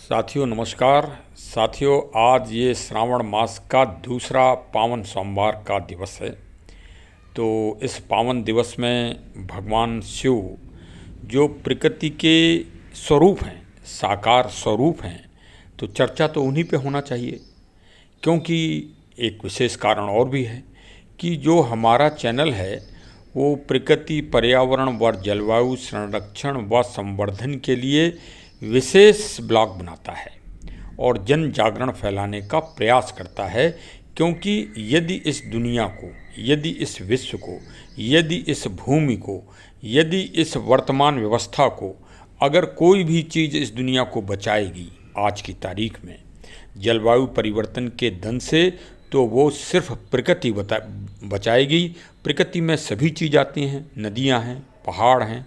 साथियों नमस्कार। साथियों, आज ये श्रावण मास का दूसरा पावन सोमवार का दिवस है। तो इस पावन दिवस में भगवान शिव जो प्रकृति के स्वरूप हैं, साकार स्वरूप हैं, तो चर्चा तो उन्हीं पे होना चाहिए। क्योंकि एक विशेष कारण और भी है कि जो हमारा चैनल है वो प्रकृति, पर्यावरण व जलवायु संरक्षण व संवर्धन के लिए विशेष ब्लॉग बनाता है और जन जागरण फैलाने का प्रयास करता है। क्योंकि यदि इस दुनिया को, यदि इस विश्व को, यदि इस भूमि को, यदि इस वर्तमान व्यवस्था को अगर कोई भी चीज़ इस दुनिया को बचाएगी आज की तारीख में जलवायु परिवर्तन के दंश से, तो वो सिर्फ प्रकृति बचाएगी। प्रकृति में सभी चीज़ आती हैं, नदियाँ हैं, पहाड़ हैं,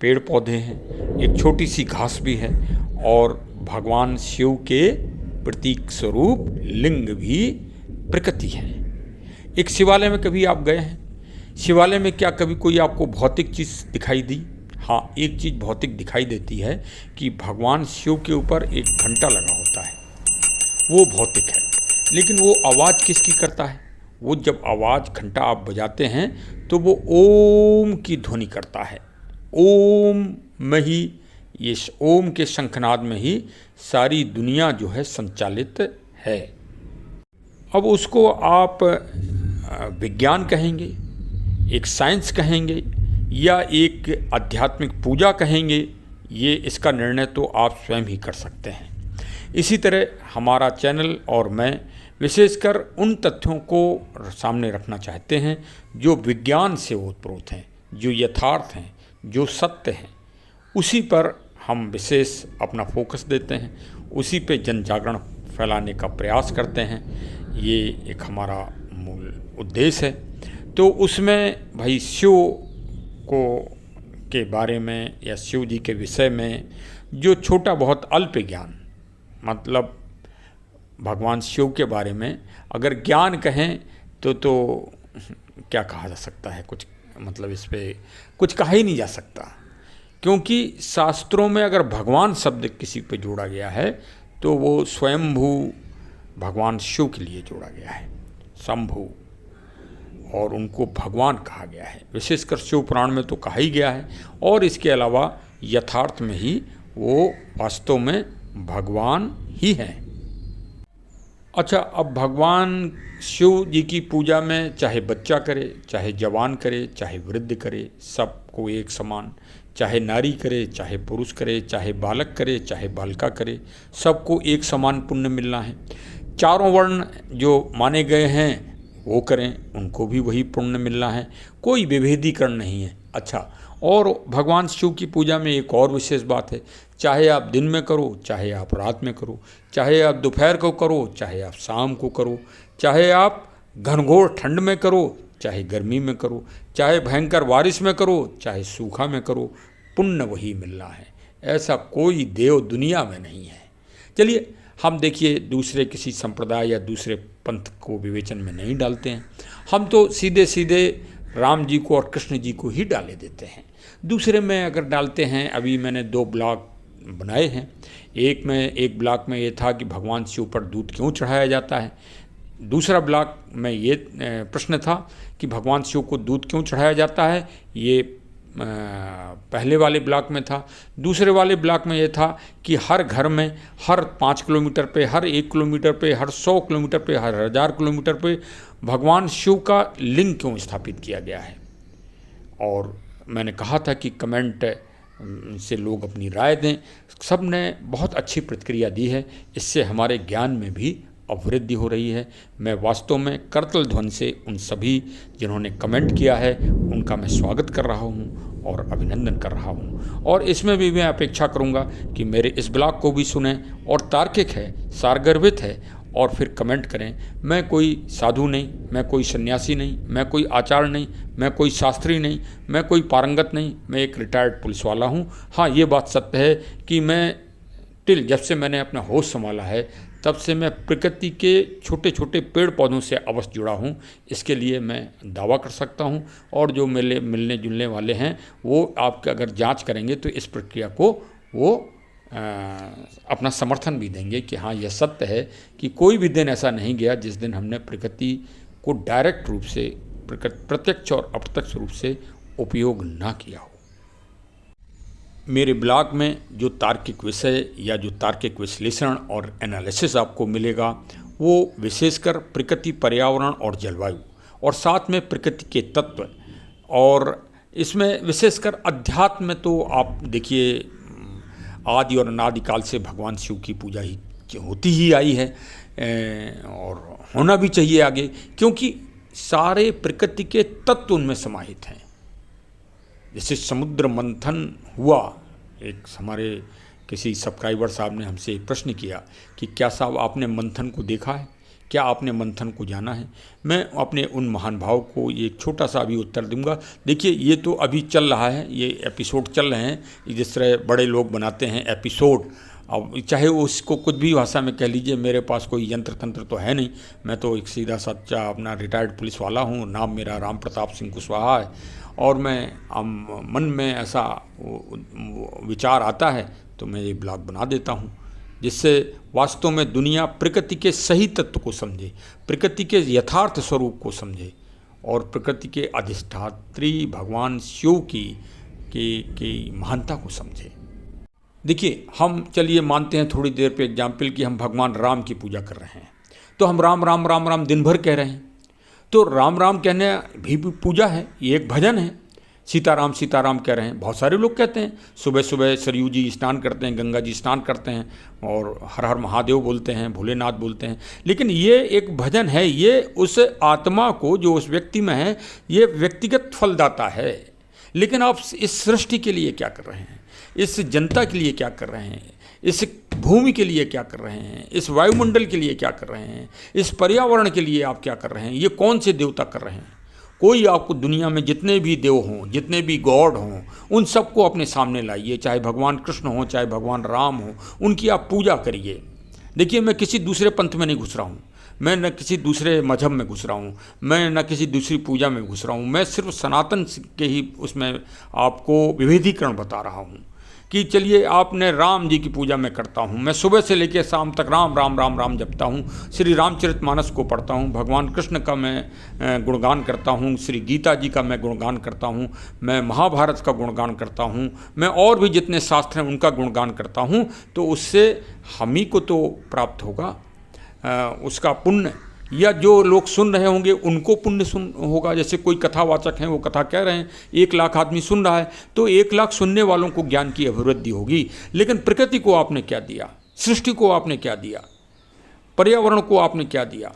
पेड़ पौधे हैं, एक छोटी सी घास भी है और भगवान शिव के प्रतीक स्वरूप लिंग भी प्रकृति है। एक शिवालय में कभी आप गए हैं? शिवालय में क्या कभी कोई आपको भौतिक चीज़ दिखाई दी? हाँ, एक चीज़ भौतिक दिखाई देती है कि भगवान शिव के ऊपर एक घंटा लगा होता है, वो भौतिक है। लेकिन वो आवाज़ किसकी करता है? वो जब आवाज़ घंटा आप बजाते हैं तो वो ओम की ध्वनि करता है। ओम में ही, ये ओम के शंखनाद में ही सारी दुनिया जो है संचालित है। अब उसको आप विज्ञान कहेंगे, एक साइंस कहेंगे या एक आध्यात्मिक पूजा कहेंगे, ये इसका निर्णय तो आप स्वयं ही कर सकते हैं। इसी तरह हमारा चैनल और मैं विशेषकर उन तथ्यों को सामने रखना चाहते हैं जो विज्ञान से ओतप्रोत हैं, जो यथार्थ हैं, जो सत्य हैं। उसी पर हम विशेष अपना फोकस देते हैं, उसी पे जन जागरण फैलाने का प्रयास करते हैं। ये एक हमारा मूल उद्देश्य है। तो उसमें भाई शिव को के बारे में या शिव जी के विषय में जो छोटा बहुत अल्प ज्ञान, मतलब भगवान शिव के बारे में अगर ज्ञान कहें तो क्या कहा जा सकता है, कुछ मतलब इस पे कुछ कहा ही नहीं जा सकता। क्योंकि शास्त्रों में अगर भगवान शब्द किसी पे जोड़ा गया है तो वो स्वयंभू भगवान शिव के लिए जोड़ा गया है, शंभू, और उनको भगवान कहा गया है। विशेषकर शिव पुराण में तो कहा ही गया है, और इसके अलावा यथार्थ में ही वो वास्तव में भगवान ही हैं। अच्छा, अब भगवान शिव जी की पूजा में चाहे बच्चा करे, चाहे जवान करे, चाहे वृद्ध करे, सबको एक समान, चाहे नारी करे, चाहे पुरुष करे, चाहे बालक करे, चाहे बालिका करे, सबको एक समान पुण्य मिलना है। चारों वर्ण जो माने गए हैं वो करें, उनको भी वही पुण्य मिलना है, कोई विभेदीकरण नहीं है। अच्छा, और भगवान शिव की पूजा में एक और विशेष बात है, चाहे आप दिन में करो, चाहे आप रात में करो, चाहे आप दोपहर को करो, चाहे आप शाम को करो, चाहे आप घनघोर ठंड में करो, चाहे गर्मी में करो, चाहे भयंकर बारिश में करो, चाहे सूखा में करो, पुण्य वही मिलना है। ऐसा कोई देव दुनिया में नहीं है। चलिए, हम देखिए दूसरे किसी संप्रदाय या दूसरे पंथ को विवेचन में नहीं डालते हैं। हम तो सीधे सीधे राम जी को और कृष्ण जी को ही डाले देते हैं। दूसरे में अगर डालते हैं, अभी मैंने 2 ब्लॉग बनाए हैं। एक ब्लॉग में ये था कि भगवान शिव पर दूध क्यों चढ़ाया जाता है। दूसरा ब्लॉग में ये प्रश्न था कि भगवान शिव को दूध क्यों चढ़ाया जाता है, ये पहले वाले ब्लॉक में था। दूसरे वाले ब्लॉक में ये था कि हर घर में हर 5 किलोमीटर पे, हर 1 किलोमीटर पे, हर 100 किलोमीटर पे, हर 1000 किलोमीटर पे भगवान शिव का लिंग क्यों स्थापित किया गया है। और मैंने कहा था कि कमेंट से लोग अपनी राय दें। सब ने बहुत अच्छी प्रतिक्रिया दी है, इससे हमारे ज्ञान में भी अभिवृद्धि हो रही है। मैं वास्तव में करतल ध्वनि से उन सभी जिन्होंने कमेंट किया है उनका मैं स्वागत कर रहा हूं और अभिनंदन कर रहा हूं। और इसमें भी मैं अपेक्षा करूंगा कि मेरे इस ब्लॉग को भी सुनें और तार्किक है, सारगर्भित है, और फिर कमेंट करें। मैं कोई साधु नहीं, मैं कोई सन्यासी नहीं, मैं कोई आचार्य नहीं, मैं कोई शास्त्री नहीं, मैं कोई पारंगत नहीं, मैं एक रिटायर्ड पुलिस वाला हूं। हाँ, ये बात सत्य है कि मैं जब से मैंने अपना होश संभाला है तब से मैं प्रकृति के छोटे छोटे पेड़ पौधों से अवश्य जुड़ा हूँ। इसके लिए मैं दावा कर सकता हूँ, और जो मिलने जुलने वाले हैं वो आपके अगर जांच करेंगे तो इस प्रक्रिया को वो अपना समर्थन भी देंगे कि हाँ, यह सत्य है कि कोई भी दिन ऐसा नहीं गया जिस दिन हमने प्रकृति को डायरेक्ट रूप से, प्रत्यक्ष और अप्रत्यक्ष रूप से उपयोग ना किया हो। मेरे ब्लॉग में जो तार्किक विषय या जो तार्किक विश्लेषण और एनालिसिस आपको मिलेगा वो विशेषकर प्रकृति, पर्यावरण और जलवायु, और साथ में प्रकृति के तत्व, और इसमें विशेषकर अध्यात्म में तो आप देखिए आदि और अनादिकाल से भगवान शिव की पूजा ही होती ही आई है और होना भी चाहिए आगे, क्योंकि सारे प्रकृति के तत्व उनमें समाहित हैं। जैसे समुद्र मंथन हुआ, एक हमारे किसी सब्सक्राइबर साहब ने हमसे एक प्रश्न किया कि क्या साहब आपने मंथन को देखा है, क्या आपने मंथन को जाना है। मैं अपने उन महान भाव को ये एक छोटा सा अभी उत्तर दूंगा। देखिए, ये तो अभी चल रहा है, ये एपिसोड चल रहे हैं, जिस तरह बड़े लोग बनाते हैं एपिसोड। अब चाहे उसको कुछ भी भाषा में कह लीजिए, मेरे पास कोई यंत्र तंत्र तो है नहीं, मैं तो एक सीधा सच्चा अपना रिटायर्ड पुलिस वाला हूँ। नाम मेरा राम प्रताप सिंह कुशवाहा है, और मैं मन में ऐसा विचार आता है तो मैं ये ब्लॉग बना देता हूँ, जिससे वास्तव में दुनिया प्रकृति के सही तत्व को समझे, प्रकृति के यथार्थ स्वरूप को समझे, और प्रकृति के अधिष्ठात्री भगवान शिव की महानता को समझे। देखिए, हम चलिए मानते हैं थोड़ी देर पे एग्जाम्पल कि हम भगवान राम की पूजा कर रहे हैं, तो हम राम राम राम राम दिन भर कह रहे हैं, तो राम राम कहने भी पूजा है, ये एक भजन है। सीताराम सीताराम कह रहे हैं, बहुत सारे लोग कहते हैं। सुबह सुबह सरयू जी स्नान करते हैं, गंगा जी स्नान करते हैं, और हर हर महादेव बोलते हैं, भोलेनाथ बोलते हैं। लेकिन ये एक भजन है, ये उस आत्मा को जो उस व्यक्ति में है, ये व्यक्तिगत फलदाता है। लेकिन आप इस सृष्टि के लिए क्या कर रहे हैं, इस जनता के लिए क्या कर रहे हैं, इस भूमि के लिए क्या कर रहे हैं, इस वायुमंडल के लिए क्या कर रहे हैं, इस पर्यावरण के लिए आप क्या कर रहे हैं, ये कौन से देवता कर रहे हैं। कोई आपको दुनिया में जितने भी देव हों, जितने भी गॉड हों, उन सबको अपने सामने लाइए, चाहे भगवान कृष्ण हो, चाहे भगवान राम हो, उनकी आप पूजा करिए। देखिए, मैं किसी दूसरे पंथ में नहीं घुस रहा हूँ, मैं न किसी दूसरे मजहब में घुस रहा हूँ, मैं न किसी दूसरी पूजा में घुस रहा हूँ, मैं सिर्फ सनातन के ही उसमें आपको विभेदीकरण बता रहा हूँ कि चलिए, आपने राम जी की पूजा मैं करता हूँ, मैं सुबह से लेकर शाम तक राम राम राम राम जपता हूँ, श्री रामचरितमानस को पढ़ता हूँ, भगवान कृष्ण का मैं गुणगान करता हूँ, श्री गीता जी का मैं गुणगान करता हूँ, मैं महाभारत का गुणगान करता हूँ, मैं और भी जितने शास्त्र हैं उनका गुणगान करता हूँ। तो उससे हम ही को तो प्राप्त होगा उसका पुण्य, या जो लोग सुन रहे होंगे उनको पुण्य होगा। जैसे कोई कथावाचक हैं, वो कथा कह रहे हैं, 1 लाख आदमी सुन रहा है, तो 1 लाख सुनने वालों को ज्ञान की अभिवृद्धि होगी। लेकिन प्रकृति को आपने क्या दिया, सृष्टि को आपने क्या दिया, पर्यावरण को आपने क्या दिया।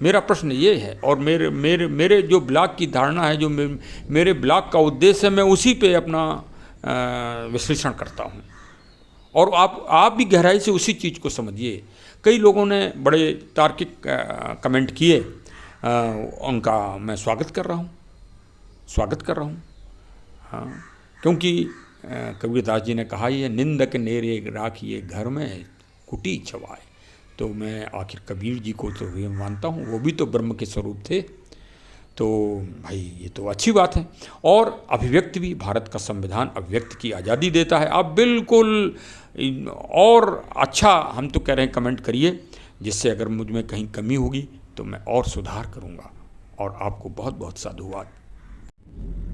मेरा प्रश्न ये है, और मेरे जो ब्लॉग की धारणा है, जो मेरे ब्लॉग का उद्देश्य है, मैं उसी पे अपना विश्लेषण करता हूँ, और आप भी गहराई से उसी चीज़ को समझिए। कई लोगों ने बड़े तार्किक कमेंट किए, उनका मैं स्वागत कर रहा हूँ। हाँ, क्योंकि कबीरदास जी ने कहा, ये निंदक नेरे राखिए घर में कुटी छवाए। तो मैं आखिर कबीर जी को तो ये मानता हूँ, वो भी तो ब्रह्म के स्वरूप थे। तो भाई, ये तो अच्छी बात है। और अभिव्यक्ति भी, भारत का संविधान अभिव्यक्ति की आज़ादी देता है। आप बिल्कुल और अच्छा, हम तो कह रहे हैं, कमेंट करिए, जिससे अगर मुझ में कहीं कमी होगी तो मैं और सुधार करूँगा। और आपको बहुत बहुत साधुवाद।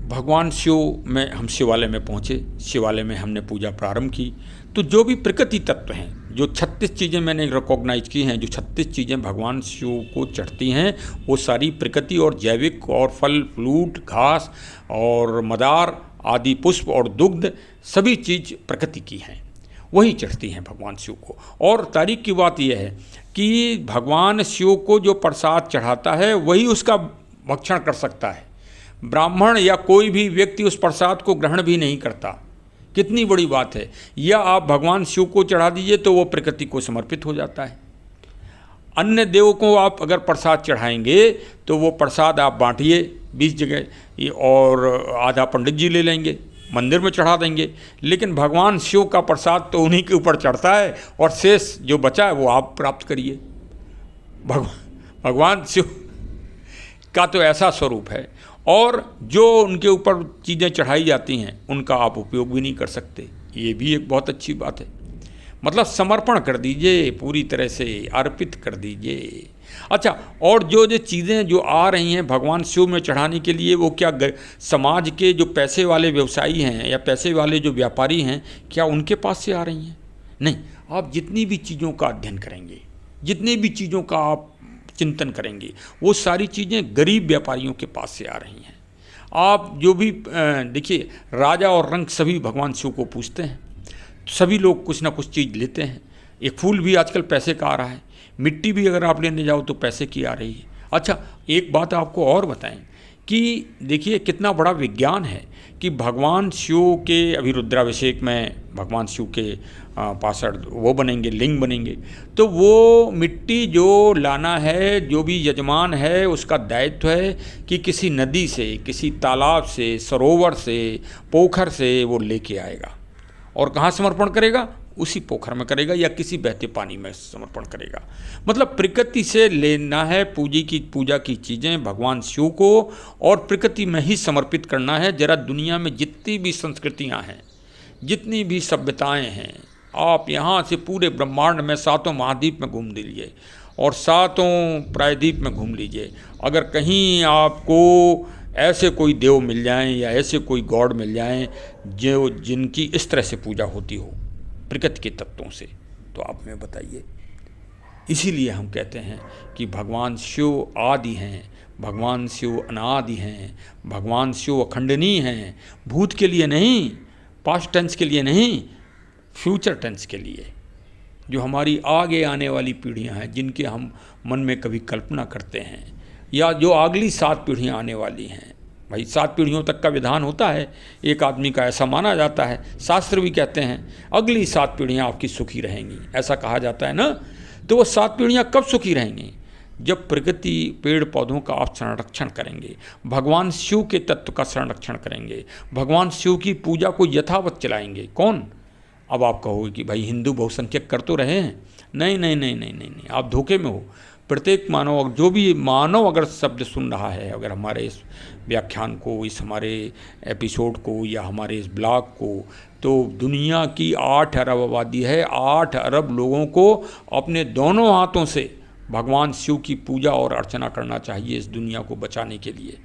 भगवान शिव में हम शिवालय में पहुँचे, शिवालय में हमने पूजा प्रारंभ की। तो जो भी प्रकृति तत्व हैं, जो 36 चीज़ें मैंने रिकॉग्नाइज की हैं, जो 36 चीज़ें भगवान शिव को चढ़ती हैं, वो सारी प्रकृति और जैविक, और फल फ्रूट, घास और मदार आदि, पुष्प और दुग्ध, सभी चीज़ प्रकृति की हैं, वही चढ़ती हैं भगवान शिव को। और तारीख की बात यह है कि भगवान शिव को जो प्रसाद चढ़ाता है वही उसका भक्षण कर सकता है। ब्राह्मण या कोई भी व्यक्ति उस प्रसाद को ग्रहण भी नहीं करता। कितनी बड़ी बात है। या आप भगवान शिव को चढ़ा दीजिए तो वो प्रकृति को समर्पित हो जाता है। अन्य देव को आप अगर प्रसाद चढ़ाएंगे तो वो प्रसाद आप बांटिए 20 जगह, और आधा पंडित जी ले लेंगे, मंदिर में चढ़ा देंगे। लेकिन भगवान शिव का प्रसाद तो उन्हीं के ऊपर चढ़ता है, और शेष जो बचा है वो आप प्राप्त करिए। भगवान शिव का तो ऐसा स्वरूप है, और जो उनके ऊपर चीज़ें चढ़ाई जाती हैं उनका आप उपयोग भी नहीं कर सकते। ये भी एक बहुत अच्छी बात है। मतलब समर्पण कर दीजिए, पूरी तरह से अर्पित कर दीजिए। अच्छा, और जो जो चीज़ें जो आ रही हैं भगवान शिव में चढ़ाने के लिए, वो क्या समाज के जो पैसे वाले व्यवसायी हैं या पैसे वाले जो व्यापारी हैं, क्या उनके पास से आ रही हैं? नहीं, आप जितनी भी चीज़ों का अध्ययन करेंगे, जितनी भी चीज़ों का आप चिंतन करेंगे, वो सारी चीज़ें गरीब व्यापारियों के पास से आ रही हैं। आप जो भी देखिए, राजा और रंक सभी भगवान शिव को पूजते हैं, सभी लोग कुछ ना कुछ चीज़ लेते हैं। एक फूल भी आजकल पैसे का आ रहा है, मिट्टी भी अगर आप लेने जाओ तो पैसे की आ रही है। अच्छा, एक बात आपको और बताएं कि देखिए कितना बड़ा विज्ञान है कि भगवान शिव के अभी रुद्राभिषेक में भगवान शिव के पाषाण वो बनेंगे, लिंग बनेंगे, तो वो मिट्टी जो लाना है, जो भी यजमान है उसका दायित्व है कि किसी नदी से, किसी तालाब से, सरोवर से, पोखर से वो लेके आएगा और कहाँ समर्पण करेगा? उसी पोखर में करेगा या किसी बहते पानी में समर्पण करेगा। मतलब प्रकृति से लेना है पूजा की चीज़ें भगवान शिव को, और प्रकृति में ही समर्पित करना है। जरा दुनिया में जितनी भी संस्कृतियां हैं, जितनी भी सभ्यताएं हैं, आप यहाँ से पूरे ब्रह्मांड में 7 महाद्वीप में घूम लीजिए और 7 प्रायद्वीप में घूम लीजिए। अगर कहीं आपको ऐसे कोई देव मिल जाएं या ऐसे कोई गॉड मिल जाएं जो जिनकी इस तरह से पूजा होती हो प्रकृति के तत्वों से, तो आप में बताइए। इसीलिए हम कहते हैं कि भगवान शिव आदि हैं, भगवान शिव अनादि हैं, भगवान शिव अखंडनीय हैं। भूत के लिए नहीं, पास्ट टेंस के लिए नहीं, फ्यूचर टेंस के लिए, जो हमारी आगे आने वाली पीढ़ियां हैं, जिनके हम मन में कभी कल्पना करते हैं, या जो अगली 7 पीढ़ियां आने वाली हैं। भाई 7 पीढ़ियों तक का विधान होता है, एक आदमी का ऐसा माना जाता है, शास्त्र भी कहते हैं अगली 7 पीढ़ियां आपकी सुखी रहेंगी, ऐसा कहा जाता है ना। तो वो 7 पीढ़ियां कब सुखी रहेंगी? जब प्रकृति पेड़ पौधों का आप संरक्षण करेंगे, भगवान शिव के तत्व का संरक्षण करेंगे, भगवान शिव की पूजा को यथावत चलाएंगे। कौन? अब आप कहोगे कि भाई हिंदू बहुसंख्यक कर तो रहे हैं। नहीं नहीं नहीं नहीं नहीं नहीं, आप धोखे में हो। प्रत्येक मानव, जो भी मानव अगर शब्द सुन रहा है, अगर हमारे इस व्याख्यान को, इस हमारे एपिसोड को या हमारे इस ब्लॉग को, तो दुनिया की 8 अरब आबादी है, 8 अरब लोगों को अपने दोनों हाथों से भगवान शिव की पूजा और अर्चना करना चाहिए इस दुनिया को बचाने के लिए।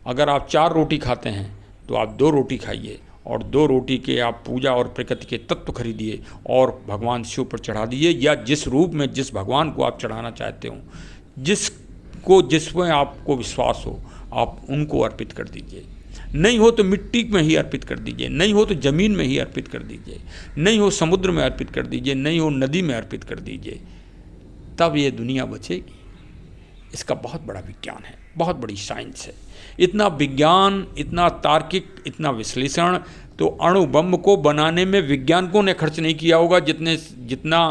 अगर आप 4 रोटी खाते हैं तो आप 2 रोटी खाइए और 2 रोटी के आप पूजा और प्रकृति के तत्व खरीदिए और भगवान शिव पर चढ़ा दीजिए, या जिस रूप में जिस भगवान को आप चढ़ाना चाहते हो, जिसमें आपको विश्वास हो, आप उनको अर्पित कर दीजिए। नहीं हो तो मिट्टी में ही अर्पित कर दीजिए, नहीं हो तो ज़मीन में ही अर्पित कर दीजिए, नहीं हो समुद्र में अर्पित कर दीजिए, नहीं हो नदी में अर्पित कर दीजिए, तब ये दुनिया बचेगी। इसका बहुत बड़ा विज्ञान है, बहुत बड़ी साइंस है। इतना विज्ञान, इतना तार्किक, इतना विश्लेषण तो अणु बम को बनाने में वैज्ञानिकों ने खर्च नहीं किया होगा जितना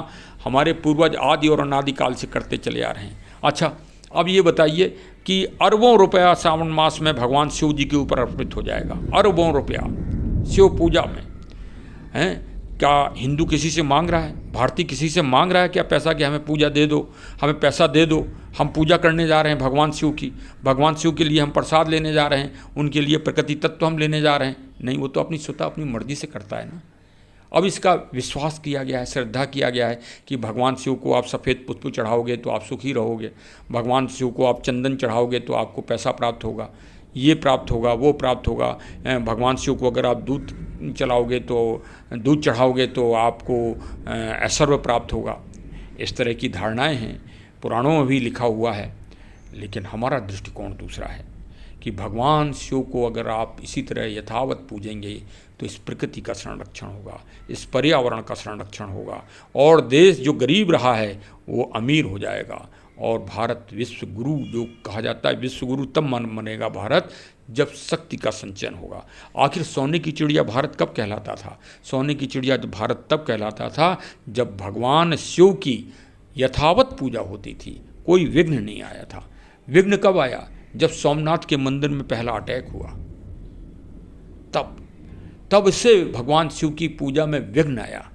हमारे पूर्वज आदि और अनादिकाल से करते चले आ रहे हैं। अच्छा, अब ये बताइए कि अरबों रुपया श्रावण मास में भगवान शिव जी के ऊपर अर्पित हो जाएगा, अरबों रुपया शिव पूजा में हैं। क्या हिंदू किसी से मांग रहा है? भारतीय किसी से मांग रहा है क्या पैसा कि हमें पूजा दे दो, हमें पैसा दे दो, हम पूजा करने जा रहे हैं भगवान शिव की, भगवान शिव के लिए हम प्रसाद लेने जा रहे हैं, उनके लिए प्रकृति तत्व हम लेने जा रहे हैं? नहीं, वो तो अपनी स्वतः अपनी मर्जी से करता है ना। अब इसका विश्वास किया गया है, श्रद्धा किया गया है कि भगवान शिव को आप सफ़ेद पुष्प चढ़ाओगे तो आप सुखी रहोगे, भगवान शिव को आप चंदन चढ़ाओगे तो आपको पैसा प्राप्त होगा, ये प्राप्त होगा, वो प्राप्त होगा। भगवान शिव को अगर आप दूध चलाओगे तो, दूध चढ़ाओगे तो आपको ऐश्वर्य प्राप्त होगा। इस तरह की धारणाएं हैं, पुराणों में भी लिखा हुआ है। लेकिन हमारा दृष्टिकोण दूसरा है कि भगवान शिव को अगर आप इसी तरह यथावत पूजेंगे तो इस प्रकृति का संरक्षण होगा, इस पर्यावरण का संरक्षण होगा, और देश जो गरीब रहा है वो अमीर हो जाएगा। और भारत विश्व गुरु जो कहा जाता है, विश्व गुरु तब बनेगा भारत जब शक्ति का संचयन होगा। आखिर सोने की चिड़िया भारत कब कहलाता था? सोने की चिड़िया जो भारत तब कहलाता था जब भगवान शिव की यथावत पूजा होती थी, कोई विघ्न नहीं आया था। विघ्न कब आया? जब सोमनाथ के मंदिर में पहला अटैक हुआ, तब इससे भगवान शिव की पूजा में विघ्न आया,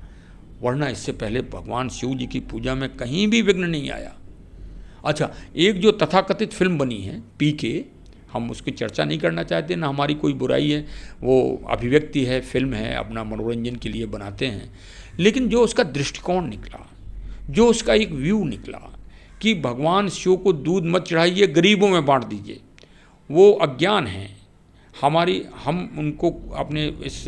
वरना इससे पहले भगवान शिव जी की पूजा में कहीं भी विघ्न नहीं आया। अच्छा, एक जो तथाकथित फिल्म बनी है पीके, हम उसकी चर्चा नहीं करना चाहते, ना हमारी कोई बुराई है, वो अभिव्यक्ति है, फिल्म है, अपना मनोरंजन के लिए बनाते हैं। लेकिन जो उसका दृष्टिकोण निकला, जो उसका एक व्यू निकला कि भगवान शिव को दूध मत चढ़ाइए, गरीबों में बांट दीजिए, वो अज्ञान है। हम उनको अपने इस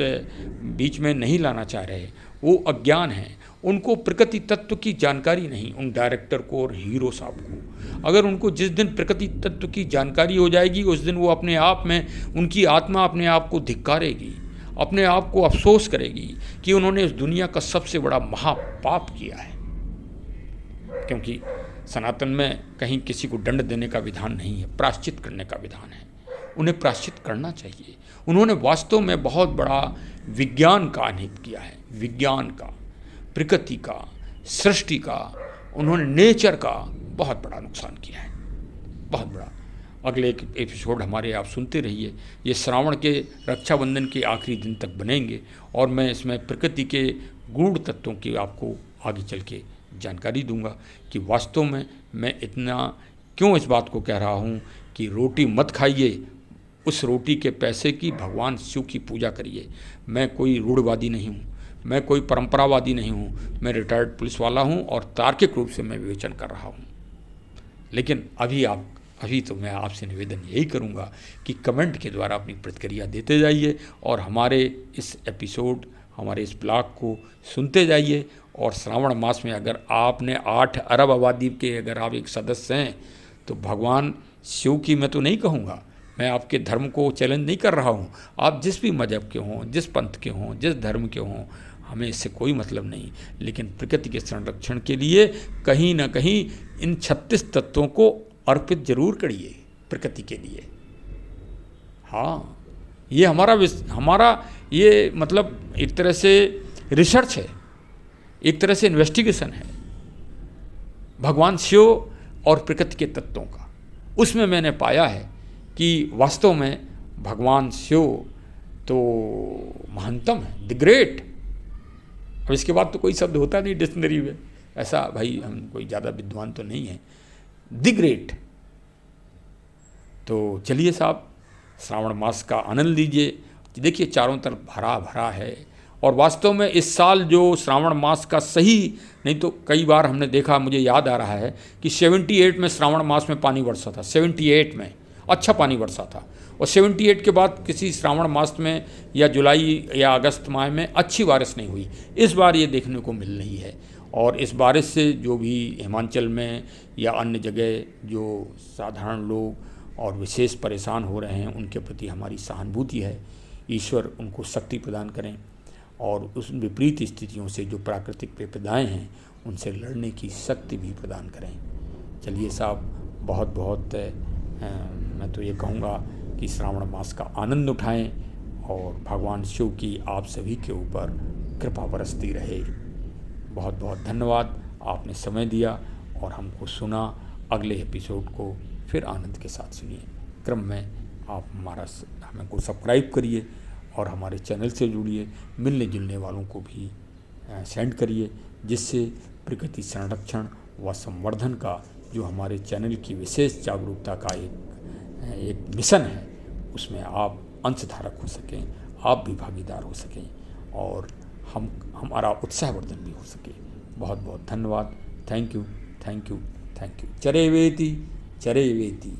बीच में नहीं लाना चाह रहे, वो अज्ञान है। उनको प्रकृति तत्व की जानकारी नहीं, उन डायरेक्टर को और हीरो साहब को। अगर उनको जिस दिन प्रकृति तत्व की जानकारी हो जाएगी, उस दिन वो अपने आप में, उनकी आत्मा अपने आप को धिक्कारेगी, अपने आप को अफसोस करेगी कि उन्होंने इस दुनिया का सबसे बड़ा महापाप किया है। क्योंकि सनातन में कहीं किसी को दंड देने का विधान नहीं है, प्रायश्चित करने का विधान है। उन्हें प्रायश्चित करना चाहिए। उन्होंने वास्तव में बहुत बड़ा विज्ञान का अनहित किया है, विज्ञान का, प्रकृति का, सृष्टि का, उन्होंने नेचर का बहुत बड़ा नुकसान किया है, बहुत बड़ा। अगले एक एपिसोड हमारे आप सुनते रहिए। ये श्रावण के रक्षाबंधन के आखिरी दिन तक बनेंगे और मैं इसमें प्रकृति के गूढ़ तत्वों की आपको आगे चल के जानकारी दूंगा कि वास्तव में मैं इतना क्यों इस बात को कह रहा हूँ कि रोटी मत खाइए, उस रोटी के पैसे की भगवान शिव की पूजा करिए। मैं कोई रूढ़वादी नहीं हूँ, मैं कोई परंपरावादी नहीं हूँ, मैं रिटायर्ड पुलिस वाला हूँ और तार्किक रूप से मैं विवेचन कर रहा हूँ। लेकिन अभी तो मैं आपसे निवेदन यही करूँगा कि कमेंट के द्वारा अपनी प्रतिक्रिया देते जाइए और हमारे इस एपिसोड, हमारे इस ब्लॉग को सुनते जाइए। और श्रावण मास में अगर आपने 8 अरब आबादी के अगर आप एक सदस्य हैं तो भगवान शिव की, मैं तो नहीं कहूँगा, मैं आपके धर्म को चैलेंज नहीं कर रहा हूँ, आप जिस भी मजहब के हों, जिस पंथ के हों, जिस धर्म के हों, हमें इससे कोई मतलब नहीं। लेकिन प्रकृति के संरक्षण के लिए कहीं ना कहीं इन 36 तत्वों को अर्पित जरूर करिए प्रकृति के लिए। हाँ, ये हमारा ये मतलब एक तरह से रिसर्च है, एक तरह से इन्वेस्टिगेशन है भगवान शिव और प्रकृति के तत्वों का। उसमें मैंने पाया है कि वास्तव में भगवान शिव तो महानतम है, द ग्रेट। अब इसके बाद तो कोई शब्द होता नहीं डिक्शनरी में, ऐसा भाई हम कोई ज़्यादा विद्वान तो नहीं है, द ग्रेट। तो चलिए साहब, श्रावण मास का आनंद लीजिए। देखिए चारों तरफ भरा भरा है और वास्तव में इस साल जो श्रावण मास का सही, नहीं तो कई बार हमने देखा, मुझे याद आ रहा है कि 78 में श्रावण मास में पानी बरसा था, 78 में अच्छा पानी बरसा था, और 78 के बाद किसी श्रावण मास में या जुलाई या अगस्त माह में अच्छी बारिश नहीं हुई। इस बार ये देखने को मिल रही है और इस बारिश से जो भी हिमाचल में या अन्य जगह जो साधारण लोग और विशेष परेशान हो रहे हैं, उनके प्रति हमारी सहानुभूति है। ईश्वर उनको शक्ति प्रदान करें और उस विपरीत स्थितियों से जो प्राकृतिक विपदाएँ हैं उनसे लड़ने की शक्ति भी प्रदान करें। चलिए साहब, बहुत बहुत मैं तो ये कहूँगा कि श्रावण मास का आनंद उठाएं और भगवान शिव की आप सभी के ऊपर कृपा बरसती रहे। बहुत बहुत धन्यवाद, आपने समय दिया और हमको सुना। अगले एपिसोड को फिर आनंद के साथ सुनिए। क्रम में आप हमको सब्सक्राइब करिए और हमारे चैनल से जुड़िए, मिलने जुलने वालों को भी सेंड करिए, जिससे प्रकृति संरक्षण व संवर्धन का जो हमारे चैनल की विशेष जागरूकता का एक मिशन है, उसमें आप अंशधारक हो सकें, आप भी भागीदार हो सकें और हमारा उत्साहवर्धन भी हो सके। बहुत बहुत धन्यवाद। Thank you, thank you, thank you. चरे वेति, चरे वेति।